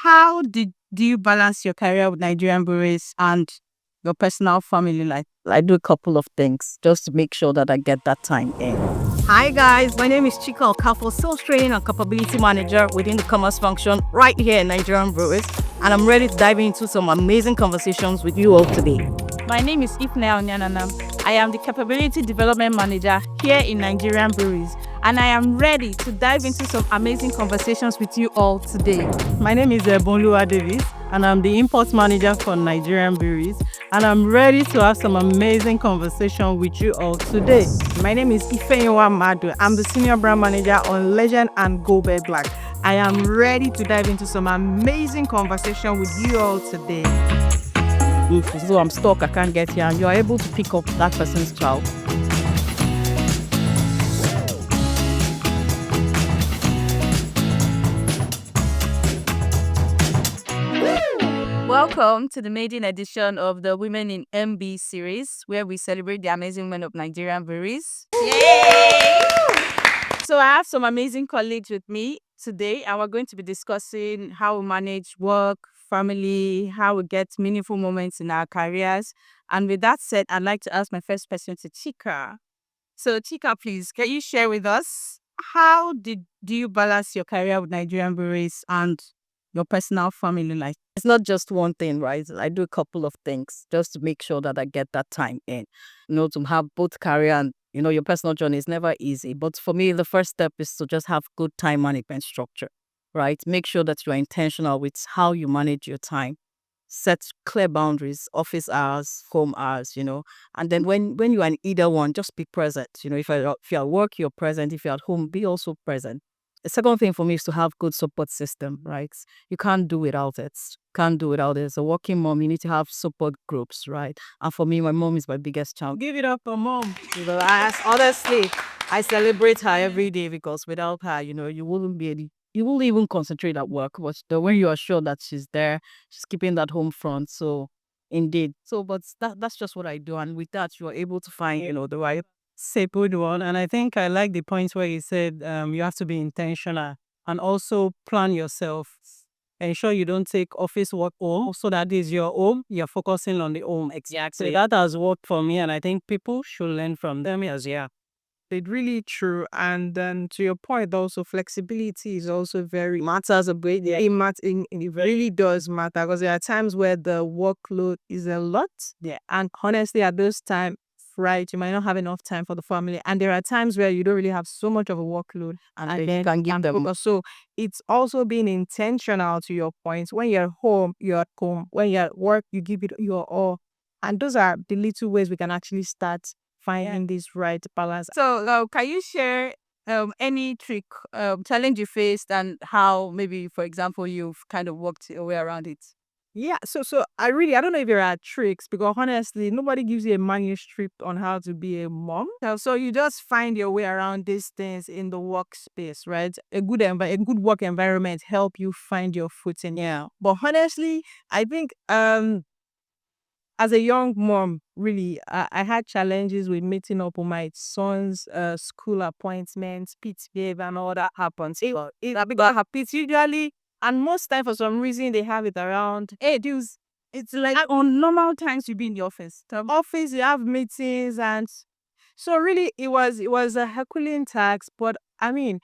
do you balance your career with Nigerian Breweries and your personal family life? I do a couple of things just to make sure that I get that time in. Hi guys, my name is Chika Okafor, Sales Training and Capability Manager within the Commerce function right here in Nigerian Breweries, and I'm ready to dive into some amazing conversations with you all today. My name is Ifunanya Onyeananam. I am the Capability Development Manager here in Nigerian Breweries, and I am ready to dive into some amazing conversations with you all today. My name is Ebunoluwa Davies, and I'm the Import Manager for Nigerian Breweries, and I'm ready to have some amazing conversation with you all today. My name is Ifeyinwa Madu. I'm the Senior Brand Manager on Legend and Go Bear Black. I am ready to dive into some amazing conversation with you all today. So I'm stuck, I can't get here, and you're able to pick up that person's child. Welcome to the maiden edition of the Women in MB series, where we celebrate the amazing men of Nigerian breweries. Yay! So I have some amazing colleagues with me today, and we're going to be discussing how we manage work, family, how we get meaningful moments in our careers. And with that said, I'd like to ask my first question to Chika. So Chika, please, can you share with us do you balance your career with Nigerian breweries and your personal family life? It's not just one thing, right? I do a couple of things just to make sure that I get that time in. To have both career and, your personal journey is never easy. But for me, the first step is to just have good time management structure, right? Make sure that you're intentional with how you manage your time. Set clear boundaries, office hours, home hours, and then when you're in either one, just be present. If you're at work, you're present. If you're at home, be also present. The second thing for me is to have good support system, right? You can't do without it. Can't do without it. As a working mom, you need to have support groups, right? And for me, my mom is my biggest challenge. Give it up for mom. Honestly, I celebrate her every day because without her, you wouldn't even concentrate at work. But when you are sure that she's there, she's keeping that home front. So indeed. So, but that's just what I do. And with that, you are able to find, the right. Say good one. And I think I like the points where you said you have to be intentional and also plan yourself. Ensure you don't take office work home so that is your home. You're focusing on the home. Exactly. So that has worked for me, and I think people should learn from them as yeah. It's really true. And then to your point, also flexibility is also very Matters a bit. Yeah. it really does matter because there are times where the workload is a lot. Yeah. And honestly, at those times, right, you might not have enough time for the family. And there are times where you don't really have so much of a workload. And then you can give them. So it's also being intentional to your points. When you're home, you're at home. When you're at work, you give it your all. And those are the little ways we can actually start finding this right balance. So can you share any trick, challenge you faced, and how maybe, for example, you've kind of worked your way around it? Yeah, so I don't know if there are tricks because honestly, nobody gives you a manuscript on how to be a mom. So you just find your way around these things in the workspace, right? A good work environment help you find your footing. Yeah. But honestly, I think as a young mom, really, I had challenges with meeting up with my son's school appointments, PTA, and all that happens. It's usually, and most time for some reason they have it around. Hey, dudes, it's like on normal times you be in the office. The office, you have meetings, and so really it was a Herculean task. But I mean,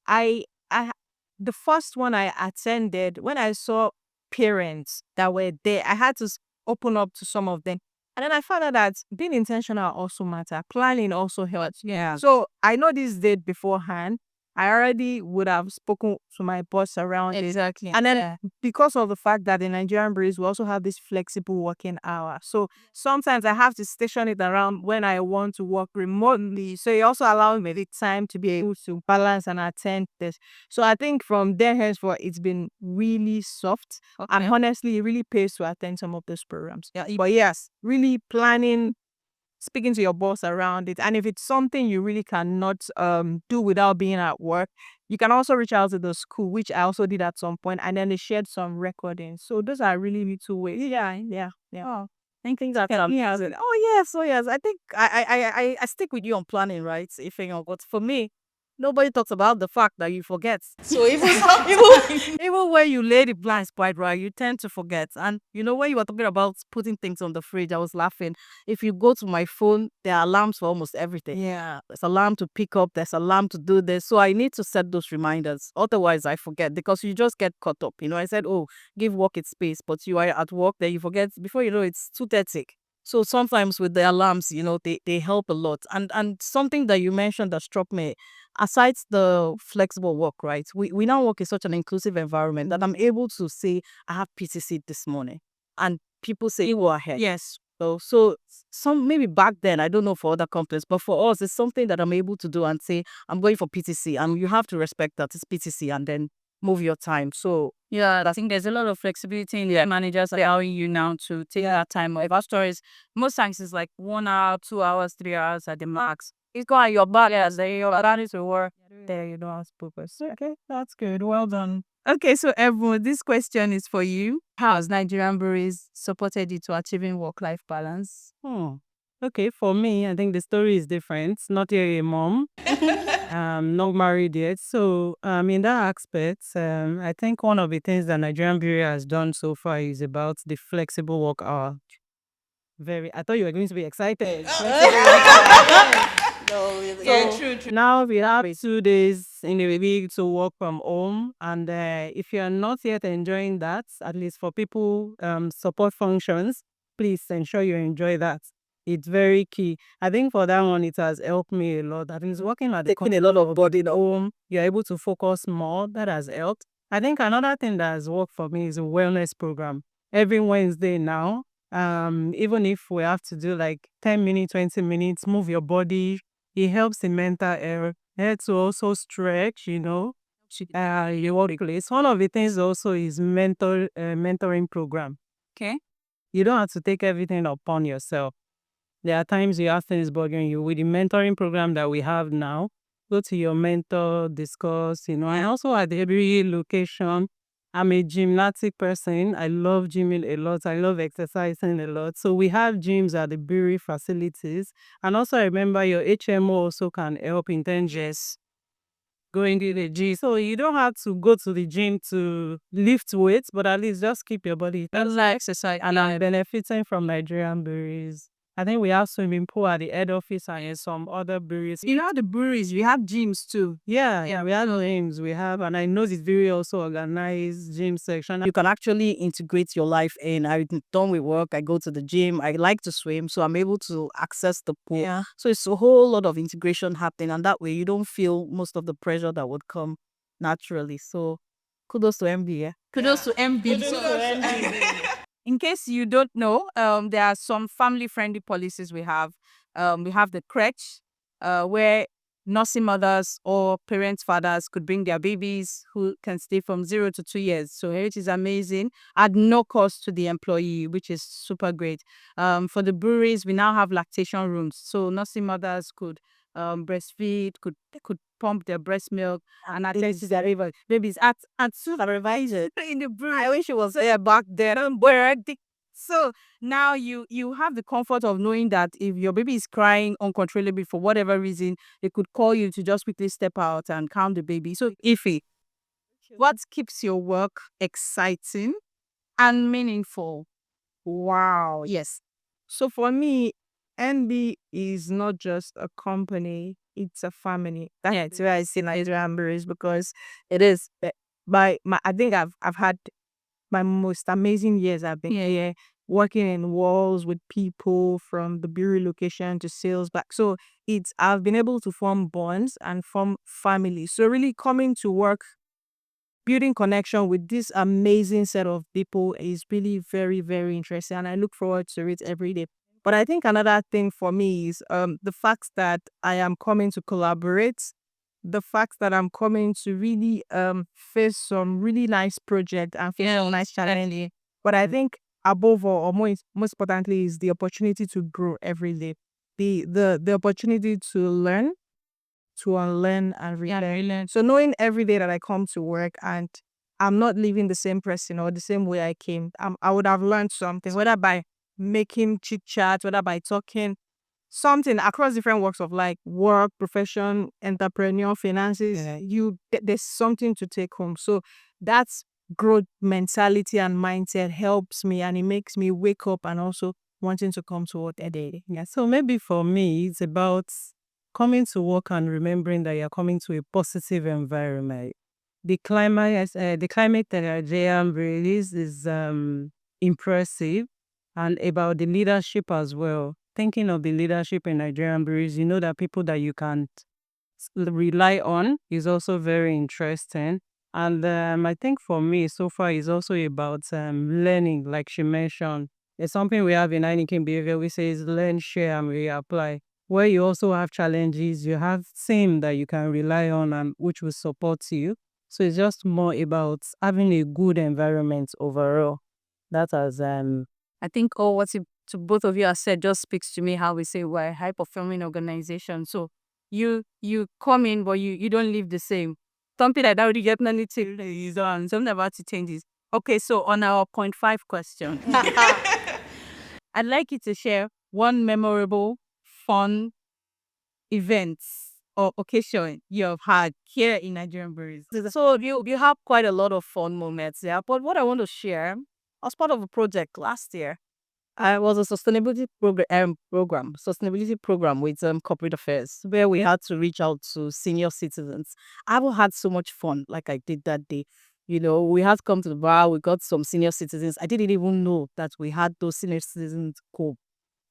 I the first one I attended when I saw parents that were there, I had to open up to some of them. And then I found out that being intentional also matter. Planning also helps. Yeah. So I know this date beforehand. I already would have spoken to my boss around it. Exactly. And then because of the fact that in Nigerian breweries, we also have this flexible working hour. So sometimes I have to station it around when I want to work remotely. So it also allows me the time to be able to balance and attend this. So I think from there henceforth, it's been really soft. And honestly, it really pays to attend some of those programs. Yeah. But yes, really planning, speaking to your boss around it. And if it's something you really cannot do without being at work, you can also reach out to the school, which I also did at some point, and then they shared some recordings. So those are really two ways. Yeah. Oh, I think that's Yeah. Oh yes. I think I stick with you on planning, right? If but for me, Nobody talks about the fact that you forget. So even sometimes, Even when you lay the blinds quite right, you tend to forget. And when you were talking about putting things on the fridge, I was laughing. If you go to my phone, there are alarms for almost everything. Yeah. There's alarm to pick up, there's alarm to do this. So I need to set those reminders. Otherwise, I forget because you just get caught up. I said, oh, give work its space, but you are at work, then you forget. Before you know, it's 2:30. So sometimes with the alarms, they help a lot. And something that you mentioned that struck me, aside the flexible work, right? We now work in such an inclusive environment that I'm able to say I have PTC this morning, and people say go ahead. Yes. So some maybe back then, I don't know for other companies, but for us, it's something that I'm able to do and say I'm going for PTC, and you have to respect that it's PTC, and then move your time. So yeah, I think there's a lot of flexibility in the managers allowing you now to take that time off. Our stories, most times it's like 1 hour, 2 hours, 3 hours at the max. It's going your body as your body to work. There you don't have purpose. Okay, that's good. Well done. Okay, so everyone, this question is for you. How has Nigerian breweries supported you to achieving work-life balance? Okay, for me, I think the story is different. Not yet a mom, not married yet. So, in that aspect, I think one of the things that Nigerian Brewery has done so far is about the flexible work hour. I thought you were going to be excited. Yeah, true. Now we have 2 days in a week to work from home, and if you are not yet enjoying that, at least for people support functions, please ensure you enjoy that. It's very key. I think for that one, it has helped me a lot. I think it's working at taking a lot of body at home. You're able to focus more. That has helped. I think another thing that has worked for me is a wellness program. Every Wednesday now, even if we have to do like 10 minutes, 20 minutes, move your body, it helps in mental health. Helps to also stretch, your workplace. One of the things also is mentoring program. Okay. You don't have to take everything upon yourself. There are times you have things bothering you. With the mentoring program that we have now, go to your mentor, discuss, and also at every location. I'm a gymnastic person. I love gymming a lot. I love exercising a lot. So we have gyms at the brewery facilities. And also I remember your HMO also can help in terms of going to the gym. So you don't have to go to the gym to lift weights, but at least just keep your body. That's like exercise. And I'm benefiting from Nigerian breweries. I think we have swimming pool at the head office and in some other breweries. The breweries, we have gyms too. Yeah, we have gyms. We have, and I know this brewery also organized gym section. you can actually integrate your life in. I'm done with work, I go to the gym, I like to swim, so I'm able to access the pool. Yeah. So it's a whole lot of integration happening, and that way you don't feel most of the pressure that would come naturally. So kudos to MBA. Kudos to MB. In case you don't know, there are some family-friendly policies we have. We have the crèche, where nursing mothers or parent fathers could bring their babies who can stay from 0 to 2 years. So it is amazing at no cost to the employee, which is super great. For the breweries, we now have lactation rooms. So nursing mothers could breastfeed, they could pump their breast milk and attend to their babies at supervisor in the brewery. I wish it was there back then. So now you have the comfort of knowing that if your baby is crying uncontrollably for whatever reason, they could call you to just quickly step out and calm the baby. So Ify, what keeps your work exciting and meaningful? Wow. Yes. So for me, NB is not just a company, it's a family. That's where I see Nigerian Breweries because it is I think I've had my most amazing years. I've been here working in walls with people from the brewery location to sales back. So I've been able to form bonds and form families. So really coming to work, building connection with this amazing set of people is really very, very interesting. And I look forward to it every day. But I think another thing for me is the fact that I am coming to collaborate, the fact that I'm coming to really face some really nice project and face some nice challenge. But I think above all, or most importantly, is the opportunity to grow every day. The opportunity to learn, to unlearn and relearn. So knowing every day that I come to work and I'm not leaving the same person or the same way I came, I would have learned something, whether by making chit chat, whether by talking something across different walks of life, work, profession, entrepreneur, finances, there's something to take home. So that's growth mentality and mindset helps me, and it makes me wake up and also wanting to come to work a day. Yeah, so maybe for me, it's about coming to work and remembering that you're coming to a positive environment. The climate that Nigerian breweries is impressive, and about the leadership as well. Thinking of the leadership in Nigerian breweries, you know that people that you can rely on is also very interesting. And I think for me, so far, is also about learning, like she mentioned. It's something we have in Heineken behavior. We say is learn, share, and reapply. Where you also have challenges, you have team that you can rely on and which will support you. So it's just more about having a good environment overall. That has I think all what to both of you have said just speaks to me how we say we're a high performing organization. So you come in, but you don't leave the same. Something like that would definitely is on. Something about it changes. Okay, so on our point 5 question, I'd like you to share one memorable, fun event or occasion you have had here in Nigerian Breweries. So you have quite a lot of fun moments, yeah. But what I want to share, I was part of a project last year. I was a sustainability program with corporate affairs, where we had to reach out to senior citizens. I haven't had so much fun like I did that day. We had to come to the bar. We got some senior citizens. I didn't even know that we had those senior citizens come.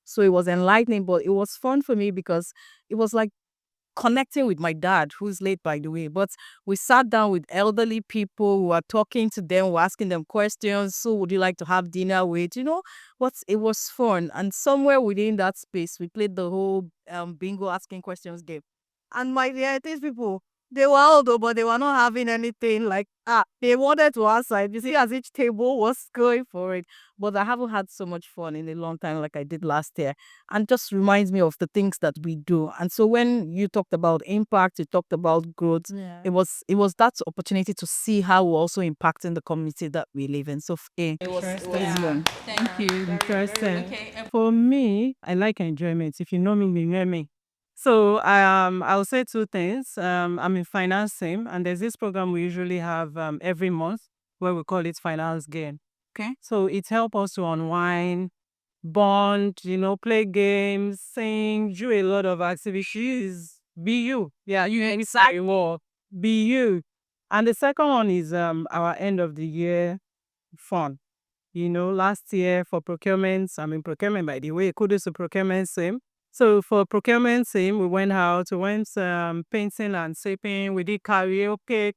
So it was enlightening, but it was fun for me because it was like connecting with my dad, who's late, by the way. But we sat down with elderly people, we were talking to them, we were asking them questions. So, would you like to have dinner with? But it was fun. And somewhere within that space, we played the whole bingo asking questions game. And my dear, these people, they were old, but they were not having anything like, they wanted to answer. You see, as each table was going for it. But I haven't had so much fun in a long time like I did last year, and just reminds me of the things that we do. And so when you talked about impact, you talked about growth, it was that opportunity to see how we're also impacting the community that we live in. So interesting. Thank you. Interesting. Okay. For me, I like enjoyment. If you know me, you know me. So I'll say two things. I'm in finance team, and there's this program we usually have every month where we call it Finance Game. Okay. So it helps us to unwind, bond, play games, sing, do a lot of activities. Be you. Yeah, you inside more. Be you. And the second one is our end of the year fun. Last year for procurement, I'm in procurement, by the way, kudos to procurement team. So for procurement team, we went out, we went painting and sipping, we did karaoke.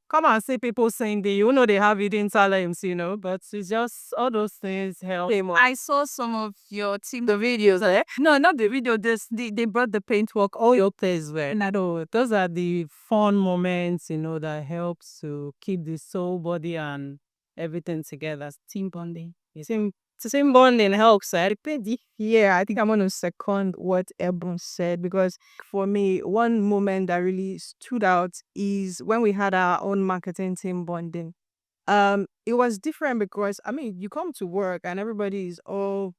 Come and see people sing they have hidden talents, but it's just all those things help. I saw some of your team, the videos. No, not the video. They brought the paintwork. All your plays were. And those are the fun moments, that helps to keep the soul, body, and everything together. Team bonding. Team bonding helps. I repeat this year. I think I'm going to second what Ebon said, because for me, one moment that really stood out is when we had our own marketing team bonding. It was different because you come to work and everybody is all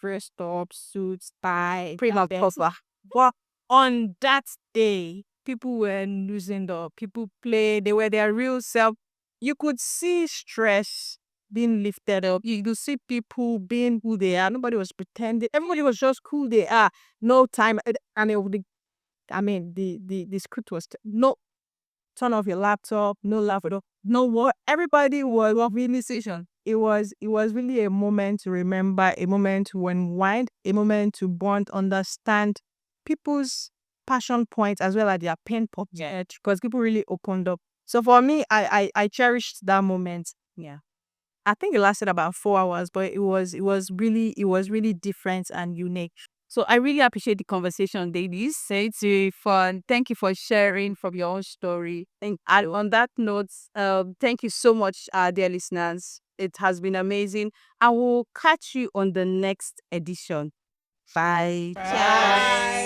dressed up, suits, tie, Prima belt. Costa. But on that day, people were losing up. People played. They were their real self. You could see stress being lifted up. You could see people being who they are. Nobody was pretending. Everybody was just who they are. No time. And the script was no turn off your laptop, no laugh at all. No what? Everybody was really session. It was really a moment to remember, a moment to unwind, a moment to bond, understand people's passion points as well as their pain points. Yeah, because people really opened up. So for me, I cherished that moment. Yeah. I think it lasted about 4 hours, but it was really different and unique. So I really appreciate the conversation, ladies. It's really fun. Thank you for sharing from your own story. And on that note, thank you so much, dear listeners. It has been amazing. I will catch you on the next edition. Bye. Bye.